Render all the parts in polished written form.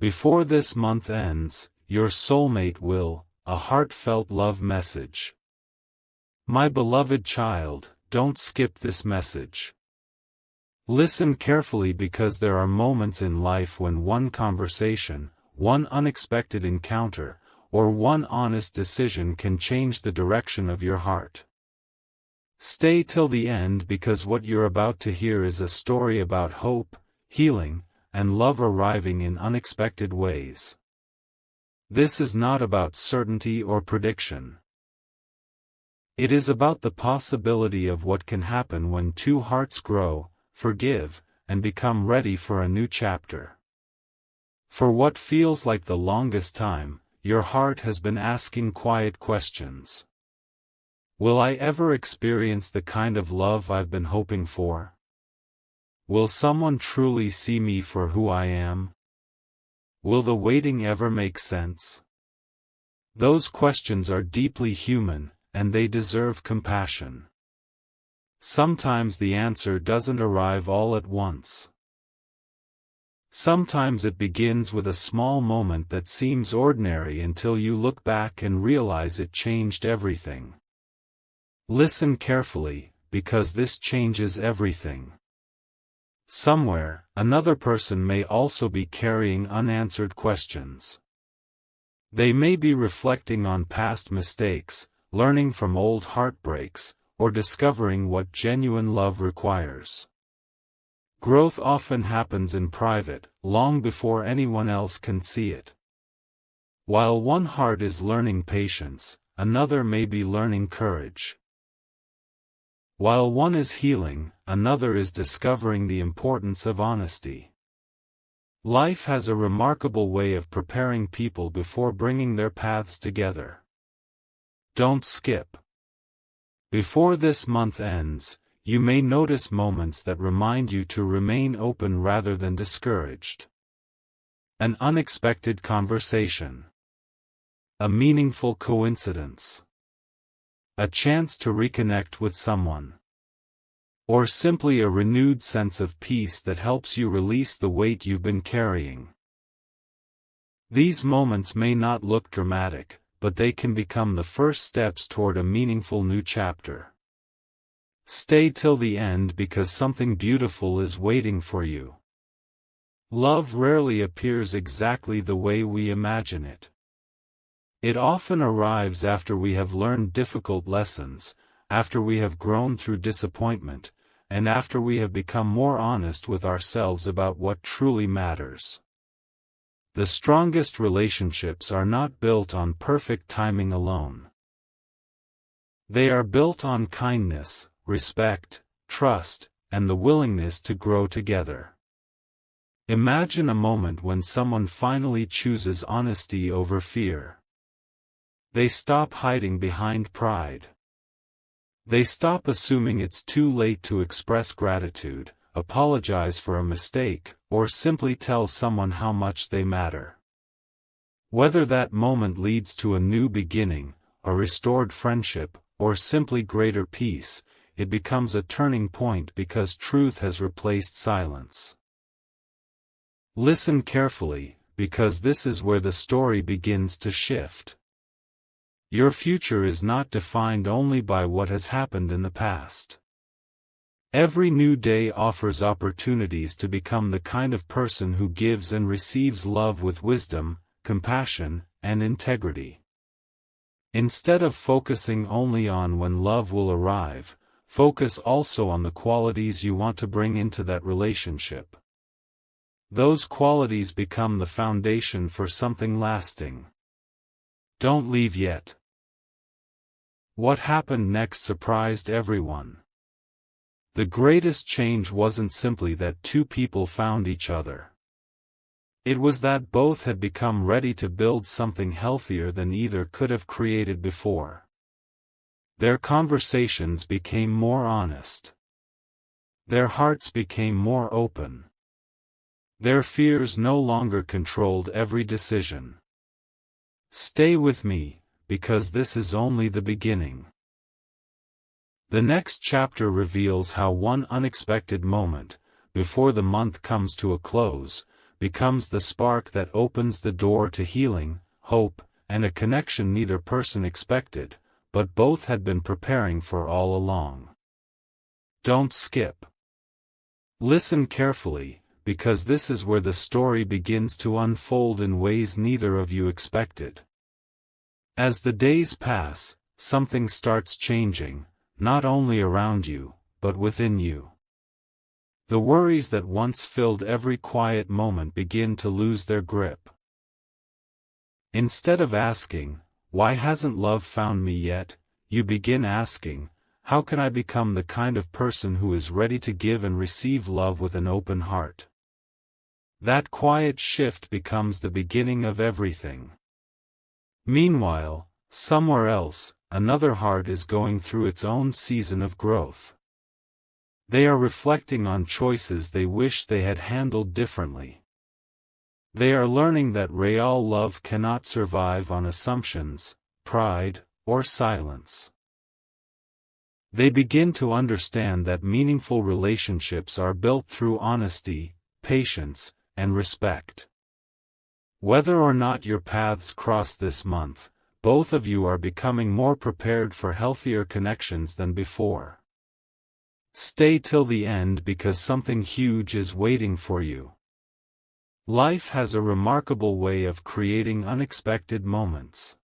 Before this month ends, your soulmate will, a heartfelt love message. My beloved child, don't skip this message. Listen carefully because there are moments in life when one conversation, one unexpected encounter, or one honest decision can change the direction of your heart. Stay till the end because what you're about to hear is a story about hope, healing, and love arriving in unexpected ways. This is not about certainty or prediction. It is about the possibility of what can happen when two hearts grow, forgive, and become ready for a new chapter. For what feels like the longest time, your heart has been asking quiet questions. Will I ever experience the kind of love I've been hoping for? Will someone truly see me for who I am? Will the waiting ever make sense? Those questions are deeply human, and they deserve compassion. Sometimes the answer doesn't arrive all at once. Sometimes it begins with a small moment that seems ordinary until you look back and realize it changed everything. Listen carefully, because this changes everything. Somewhere, another person may also be carrying unanswered questions. They may be reflecting on past mistakes, learning from old heartbreaks, or discovering what genuine love requires. Growth often happens in private, long before anyone else can see it. While one heart is learning patience, another may be learning courage. While one is healing, another is discovering the importance of honesty. Life has a remarkable way of preparing people before bringing their paths together. Don't skip. Before this month ends, you may notice moments that remind you to remain open rather than discouraged. An unexpected conversation. A meaningful coincidence. A chance to reconnect with someone. Or simply a renewed sense of peace that helps you release the weight you've been carrying. These moments may not look dramatic, but they can become the first steps toward a meaningful new chapter. Stay till the end because something beautiful is waiting for you. Love rarely appears exactly the way we imagine it. It often arrives after we have learned difficult lessons, after we have grown through disappointment, and after we have become more honest with ourselves about what truly matters. The strongest relationships are not built on perfect timing alone. They are built on kindness, respect, trust, and the willingness to grow together. Imagine a moment when someone finally chooses honesty over fear. They stop hiding behind pride. They stop assuming it's too late to express gratitude, apologize for a mistake, or simply tell someone how much they matter. Whether that moment leads to a new beginning, a restored friendship, or simply greater peace, it becomes a turning point because truth has replaced silence. Listen carefully, because this is where the story begins to shift. Your future is not defined only by what has happened in the past. Every new day offers opportunities to become the kind of person who gives and receives love with wisdom, compassion, and integrity. Instead of focusing only on when love will arrive, focus also on the qualities you want to bring into that relationship. Those qualities become the foundation for something lasting. Don't leave yet. What happened next surprised everyone. The greatest change wasn't simply that two people found each other. It was that both had become ready to build something healthier than either could have created before. Their conversations became more honest. Their hearts became more open. Their fears no longer controlled every decision. Stay with me, because this is only the beginning. The next chapter reveals how one unexpected moment, before the month comes to a close, becomes the spark that opens the door to healing, hope, and a connection neither person expected, but both had been preparing for all along. Don't skip. Listen carefully, because this is where the story begins to unfold in ways neither of you expected. As the days pass, something starts changing, not only around you, but within you. The worries that once filled every quiet moment begin to lose their grip. Instead of asking, "Why hasn't love found me yet?" you begin asking, "How can I become the kind of person who is ready to give and receive love with an open heart?" That quiet shift becomes the beginning of everything. Meanwhile, somewhere else, another heart is going through its own season of growth. They are reflecting on choices they wish they had handled differently. They are learning that real love cannot survive on assumptions, pride, or silence. They begin to understand that meaningful relationships are built through honesty, patience, and respect. Whether or not your paths cross this month, both of you are becoming more prepared for healthier connections than before. Stay till the end because something huge is waiting for you. Life has a remarkable way of creating unexpected moments.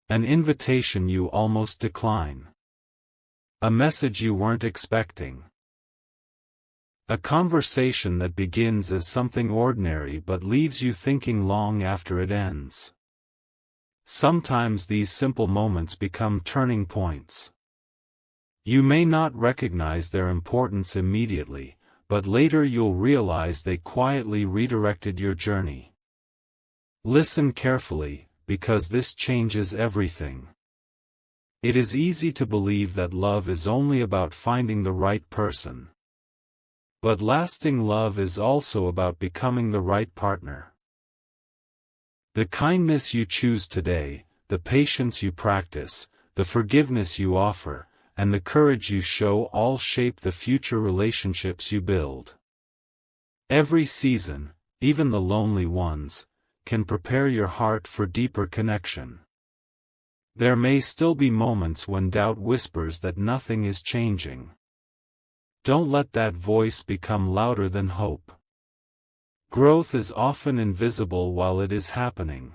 An invitation you almost decline. A message you weren't expecting. A conversation that begins as something ordinary but leaves you thinking long after it ends. Sometimes these simple moments become turning points. You may not recognize their importance immediately, but later you'll realize they quietly redirected your journey. Listen carefully, because this changes everything. It is easy to believe that love is only about finding the right person. But lasting love is also about becoming the right partner. The kindness you choose today, the patience you practice, the forgiveness you offer, and the courage you show all shape the future relationships you build. Every season, even the lonely ones, can prepare your heart for deeper connection. There may still be moments when doubt whispers that nothing is changing. Don't let that voice become louder than hope. Growth is often invisible while it is happening.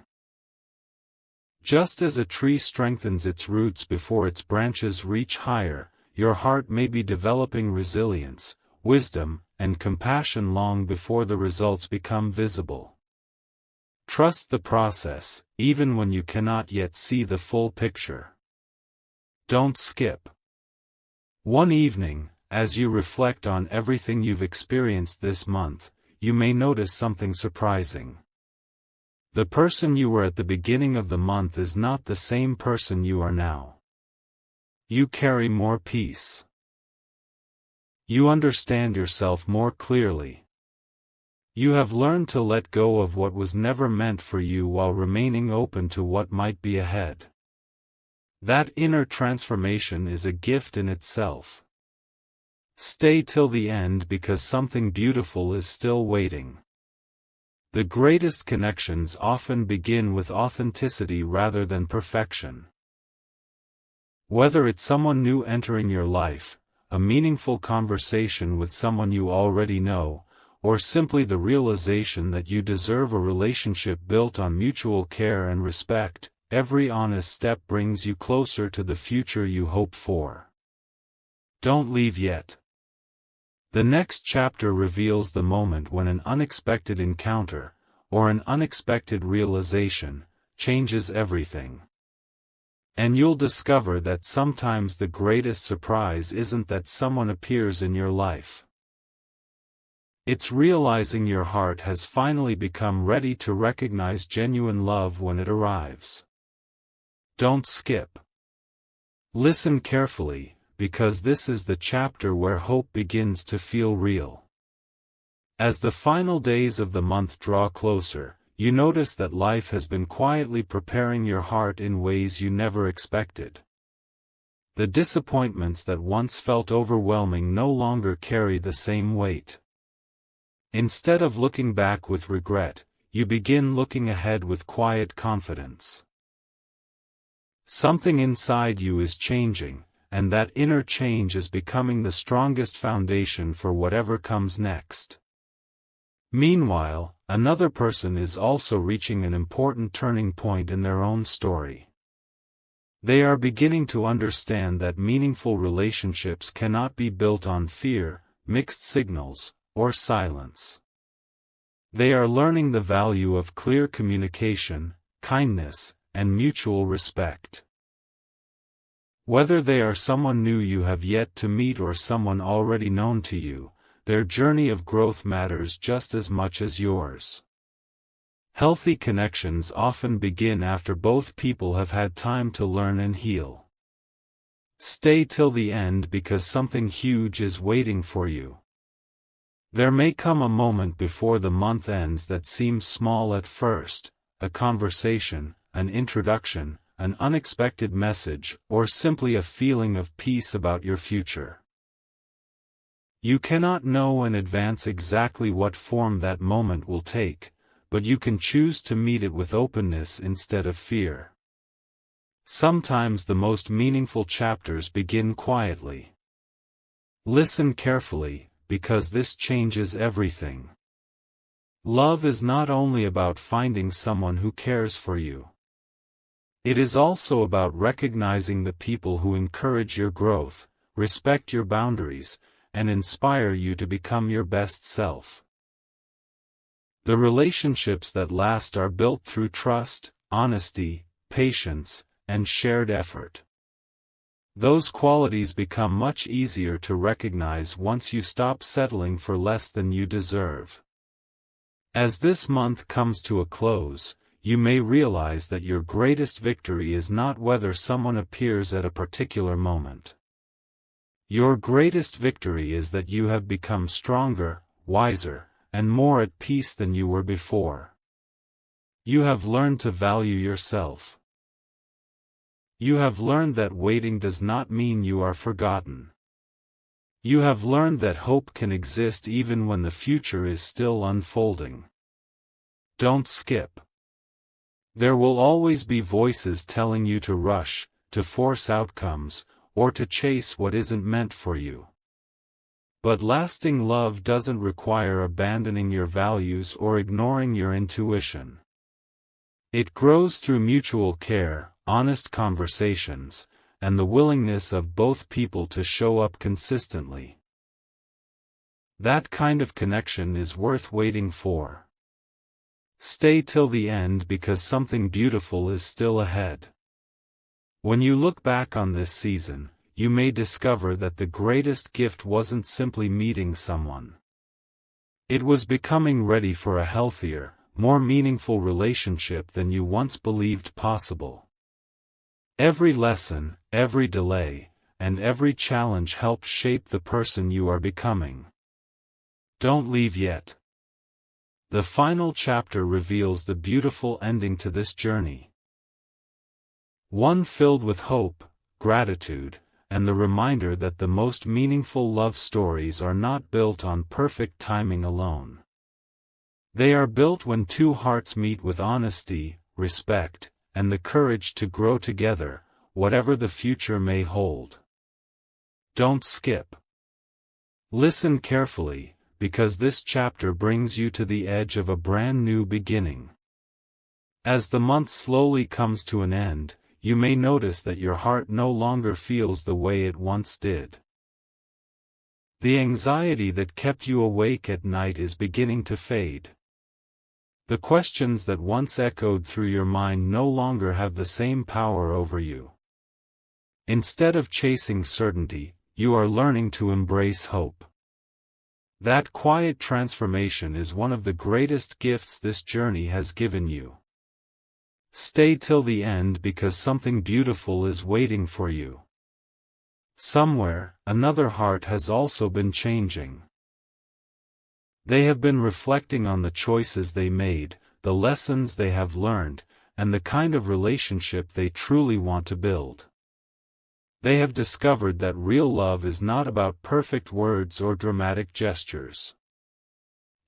Just as a tree strengthens its roots before its branches reach higher, your heart may be developing resilience, wisdom, and compassion long before the results become visible. Trust the process, even when you cannot yet see the full picture. Don't skip. One evening, as you reflect on everything you've experienced this month, you may notice something surprising. The person you were at the beginning of the month is not the same person you are now. You carry more peace. You understand yourself more clearly. You have learned to let go of what was never meant for you while remaining open to what might be ahead. That inner transformation is a gift in itself. Stay till the end because something beautiful is still waiting. The greatest connections often begin with authenticity rather than perfection. Whether it's someone new entering your life, a meaningful conversation with someone you already know, or simply the realization that you deserve a relationship built on mutual care and respect, every honest step brings you closer to the future you hope for. Don't leave yet. The next chapter reveals the moment when an unexpected encounter, or an unexpected realization, changes everything. And you'll discover that sometimes the greatest surprise isn't that someone appears in your life. It's realizing your heart has finally become ready to recognize genuine love when it arrives. Don't skip. Listen carefully, because this is the chapter where hope begins to feel real. As the final days of the month draw closer, you notice that life has been quietly preparing your heart in ways you never expected. The disappointments that once felt overwhelming no longer carry the same weight. Instead of looking back with regret, you begin looking ahead with quiet confidence. Something inside you is changing, and that inner change is becoming the strongest foundation for whatever comes next. Meanwhile, another person is also reaching an important turning point in their own story. They are beginning to understand that meaningful relationships cannot be built on fear, mixed signals, or silence. They are learning the value of clear communication, kindness, and mutual respect. Whether they are someone new you have yet to meet or someone already known to you, their journey of growth matters just as much as yours. Healthy connections often begin after both people have had time to learn and heal. Stay till the end because something huge is waiting for you. There may come a moment before the month ends that seems small at first, a conversation, an introduction, an unexpected message, or simply a feeling of peace about your future. You cannot know in advance exactly what form that moment will take, but you can choose to meet it with openness instead of fear. Sometimes the most meaningful chapters begin quietly. Listen carefully, because this changes everything. Love is not only about finding someone who cares for you. It is also about recognizing the people who encourage your growth, respect your boundaries, and inspire you to become your best self. The relationships that last are built through trust, honesty, patience, and shared effort. Those qualities become much easier to recognize once you stop settling for less than you deserve. As this month comes to a close, you may realize that your greatest victory is not whether someone appears at a particular moment. Your greatest victory is that you have become stronger, wiser, and more at peace than you were before. You have learned to value yourself. You have learned that waiting does not mean you are forgotten. You have learned that hope can exist even when the future is still unfolding. Don't skip. There will always be voices telling you to rush, to force outcomes, or to chase what isn't meant for you. But lasting love doesn't require abandoning your values or ignoring your intuition. It grows through mutual care, honest conversations, and the willingness of both people to show up consistently. That kind of connection is worth waiting for. Stay till the end because something beautiful is still ahead. When you look back on this season, you may discover that the greatest gift wasn't simply meeting someone. It was becoming ready for a healthier, more meaningful relationship than you once believed possible. Every lesson, every delay, and every challenge helped shape the person you are becoming. Don't leave yet. The final chapter reveals the beautiful ending to this journey. One filled with hope, gratitude, and the reminder that the most meaningful love stories are not built on perfect timing alone. They are built when two hearts meet with honesty, respect, and the courage to grow together, whatever the future may hold. Don't skip. Listen carefully, because this chapter brings you to the edge of a brand new beginning. As the month slowly comes to an end, you may notice that your heart no longer feels the way it once did. The anxiety that kept you awake at night is beginning to fade. The questions that once echoed through your mind no longer have the same power over you. Instead of chasing certainty, you are learning to embrace hope. That quiet transformation is one of the greatest gifts this journey has given you. Stay till the end because something beautiful is waiting for you. Somewhere, another heart has also been changing. They have been reflecting on the choices they made, the lessons they have learned, and the kind of relationship they truly want to build. They have discovered that real love is not about perfect words or dramatic gestures.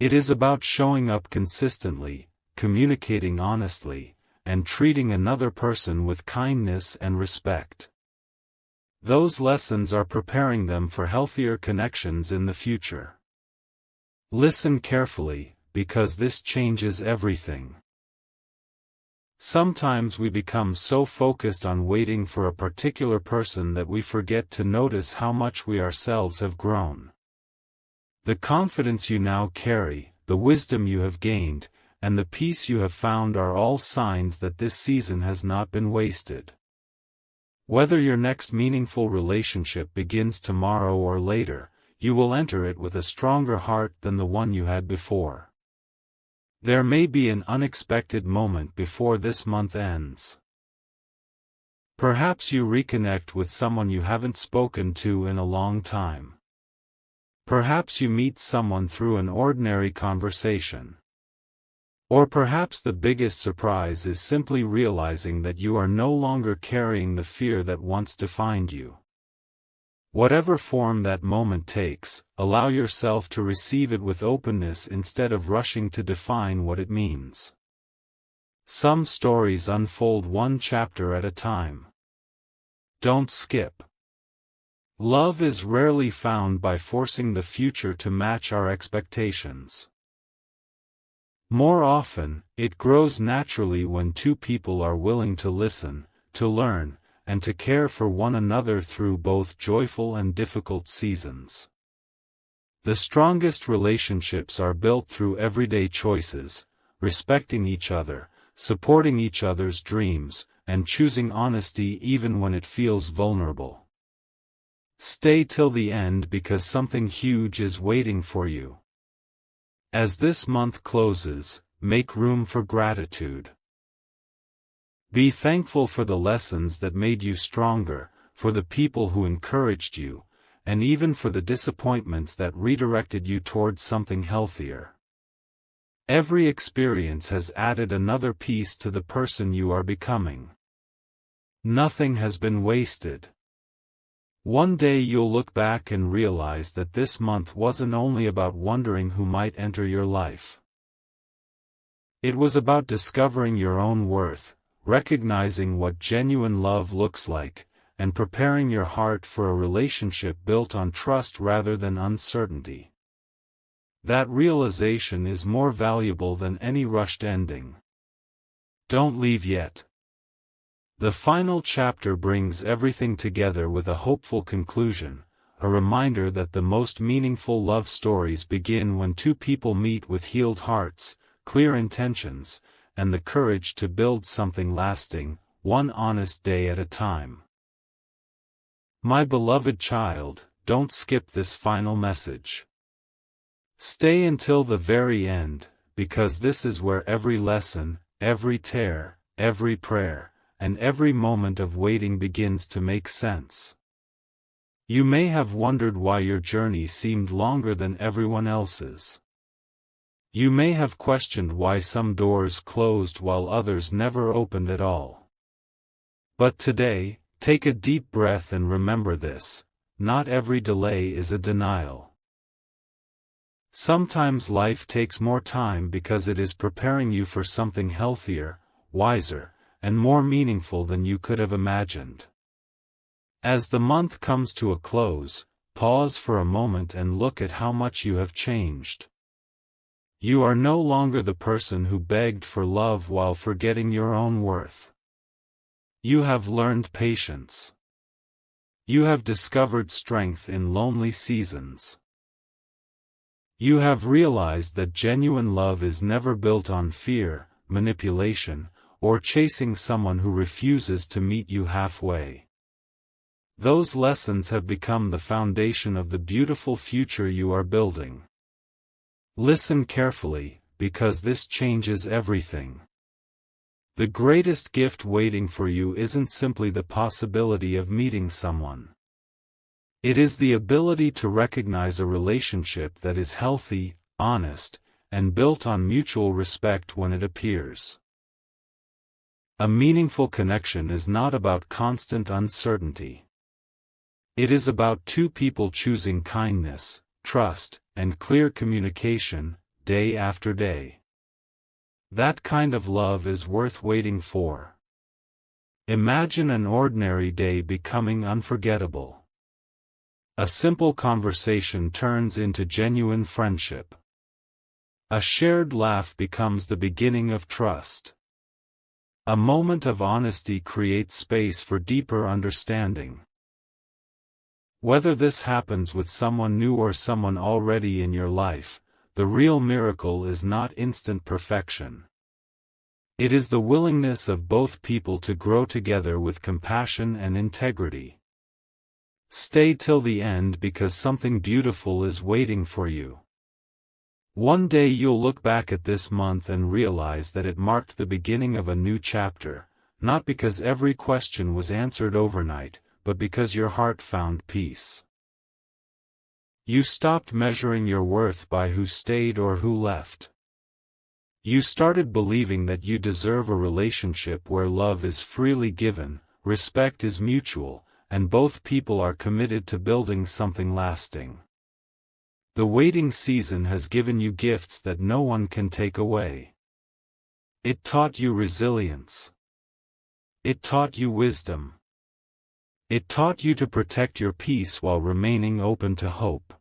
It is about showing up consistently, communicating honestly, and treating another person with kindness and respect. Those lessons are preparing them for healthier connections in the future. Listen carefully, because this changes everything. Sometimes we become so focused on waiting for a particular person that we forget to notice how much we ourselves have grown. The confidence you now carry, the wisdom you have gained, and the peace you have found are all signs that this season has not been wasted. Whether your next meaningful relationship begins tomorrow or later, you will enter it with a stronger heart than the one you had before. There may be an unexpected moment before this month ends. Perhaps you reconnect with someone you haven't spoken to in a long time. Perhaps you meet someone through an ordinary conversation. Or perhaps the biggest surprise is simply realizing that you are no longer carrying the fear that once defined you. Whatever form that moment takes, allow yourself to receive it with openness instead of rushing to define what it means. Some stories unfold one chapter at a time. Don't skip. Love is rarely found by forcing the future to match our expectations. More often, it grows naturally when two people are willing to listen, to learn, and to care for one another through both joyful and difficult seasons. The strongest relationships are built through everyday choices, respecting each other, supporting each other's dreams, and choosing honesty even when it feels vulnerable. Stay till the end because something huge is waiting for you. As this month closes, make room for gratitude. Be thankful for the lessons that made you stronger, for the people who encouraged you, and even for the disappointments that redirected you towards something healthier. Every experience has added another piece to the person you are becoming. Nothing has been wasted. One day you'll look back and realize that this month wasn't only about wondering who might enter your life. It was about discovering your own worth, recognizing what genuine love looks like, and preparing your heart for a relationship built on trust rather than uncertainty. That realization is more valuable than any rushed ending. Don't leave yet. The final chapter brings everything together with a hopeful conclusion, a reminder that the most meaningful love stories begin when two people meet with healed hearts, clear intentions, and the courage to build something lasting, one honest day at a time. My beloved child, don't skip this final message. Stay until the very end, because this is where every lesson, every tear, every prayer, and every moment of waiting begins to make sense. You may have wondered why your journey seemed longer than everyone else's. You may have questioned why some doors closed while others never opened at all. But today, take a deep breath and remember this: not every delay is a denial. Sometimes life takes more time because it is preparing you for something healthier, wiser, and more meaningful than you could have imagined. As the month comes to a close, pause for a moment and look at how much you have changed. You are no longer the person who begged for love while forgetting your own worth. You have learned patience. You have discovered strength in lonely seasons. You have realized that genuine love is never built on fear, manipulation, or chasing someone who refuses to meet you halfway. Those lessons have become the foundation of the beautiful future you are building. Listen carefully, because this changes everything. The greatest gift waiting for you isn't simply the possibility of meeting someone. It is the ability to recognize a relationship that is healthy, honest, and built on mutual respect when it appears. A meaningful connection is not about constant uncertainty. It is about two people choosing kindness, trust, and clear communication, day after day. That kind of love is worth waiting for. Imagine an ordinary day becoming unforgettable. A simple conversation turns into genuine friendship. A shared laugh becomes the beginning of trust. A moment of honesty creates space for deeper understanding. Whether this happens with someone new or someone already in your life, the real miracle is not instant perfection. It is the willingness of both people to grow together with compassion and integrity. Stay till the end because something beautiful is waiting for you. One day you'll look back at this month and realize that it marked the beginning of a new chapter, not because every question was answered overnight, but because your heart found peace. You stopped measuring your worth by who stayed or who left. You started believing that you deserve a relationship where love is freely given, respect is mutual, and both people are committed to building something lasting. The waiting season has given you gifts that no one can take away. It taught you resilience. It taught you wisdom. It taught you to protect your peace while remaining open to hope.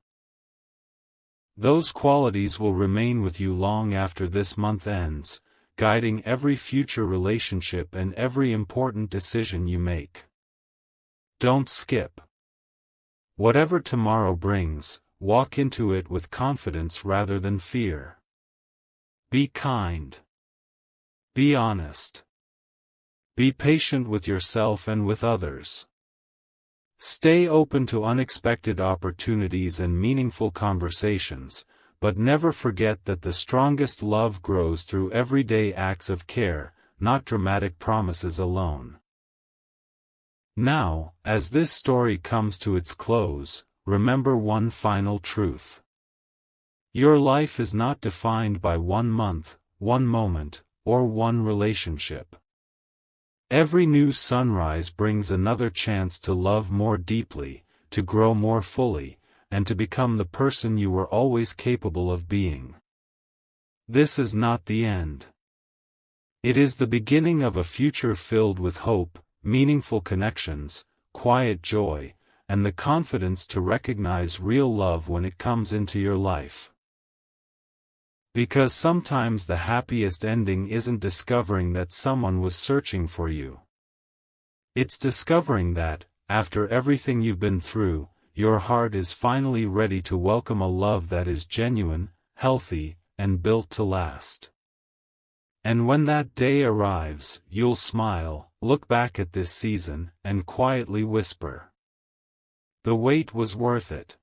Those qualities will remain with you long after this month ends, guiding every future relationship and every important decision you make. Don't skip. Whatever tomorrow brings, walk into it with confidence rather than fear. Be kind. Be honest. Be patient with yourself and with others. Stay open to unexpected opportunities and meaningful conversations, but never forget that the strongest love grows through everyday acts of care, not dramatic promises alone. Now, as this story comes to its close, remember one final truth. Your life is not defined by one month, one moment, or one relationship. Every new sunrise brings another chance to love more deeply, to grow more fully, and to become the person you were always capable of being. This is not the end. It is the beginning of a future filled with hope, meaningful connections, quiet joy, and the confidence to recognize real love when it comes into your life. Because sometimes the happiest ending isn't discovering that someone was searching for you. It's discovering that, after everything you've been through, your heart is finally ready to welcome a love that is genuine, healthy, and built to last. And when that day arrives, you'll smile, look back at this season, and quietly whisper, "The wait was worth it."